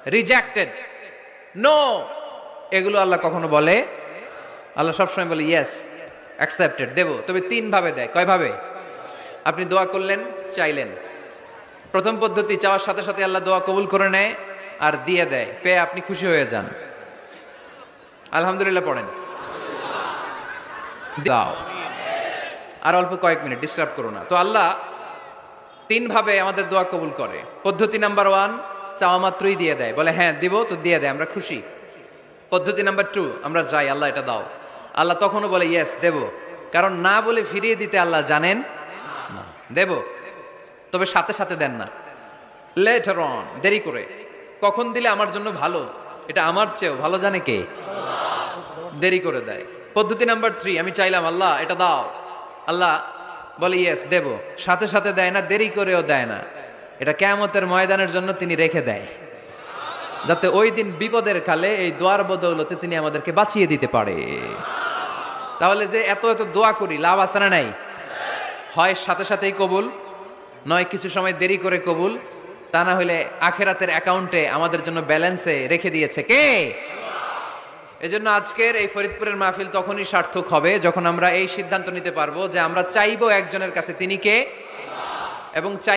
Rejected, no, এগুলো আল্লাহ কখনো বলে? আল্লাহ সবসময় বলে ইয়েস, অ্যাকসেপ্টেড, দেব। তবে তিন ভাবে দেয়। কয় ভাবে? আপনি দোয়া করলেন, চাইলেন, প্রথম পদ্ধতি, চাওয়ার সাথে সাথে আল্লাহ দোয়া কবুল করে নেয় আর দিয়ে দেয়, পেয়ে আপনি খুশি হয়ে যান, আলহামদুলিল্লাহ পড়েন, দাও। আর অল্প কয়েক মিনিট, ডিস্টার্ব করো না। তো আল্লাহ তিন ভাবে আমাদের দোয়া কবুল করে। পদ্ধতি নাম্বার 1, চাওয়া মাত্রই দিয়ে দেয়, বলে হ্যাঁ দিব, তো দিয়ে দেয়, আমরা খুশি। পদ্ধতি নাম্বার 2, আমরা যাই, আল্লাহ এটা দাও, আল্লাহ তখনও বলে ইয়েস, দেব। কারণ না বলে ফিরিয়ে দিতে আল্লাহ জানেন না, দেব, তবে সাথে সাথে দেন না, লেটার অন, দেরি করে। কখন দিলে আমার জন্য ভালো, এটা আমার চেয়েও ভালো জানে কে? দেরি করে দেয়। পদ্ধতি নাম্বার 3, আমি চাইলাম আল্লাহ এটা দাও, আল্লাহ বলে ইয়েস, দেব, সাথে সাথে দেয় না, দেরি করেও দেয় না। এটা কিয়ামতের ময়দানের জন্য তিনি রেখে দেয়, যাতে ওই দিন বিপদের কালে এই দোয়ার বদৌলতে তিনি আমাদেরকে বাঁচিয়ে দিতে পারে। তাহলে যে এত এত দোয়া করি, লাভ আছে না নাই? হয় সাথে সাথেই কবুল, নয় কিছু সময় দেরি করে কবুল। তা না হলে আখেরাতের অ্যাকাউন্টে আমাদের জন্য ব্যালেন্সে রেখে দিয়েছে কে? এজন্য আজকের এই ফরিদপুরের মাহফিল তখনই সার্থক হবে যখন আমরা এই সিদ্ধান্ত নিতে পারবো যে আমরা চাইবো একজনের কাছে, তিনি কে? এবং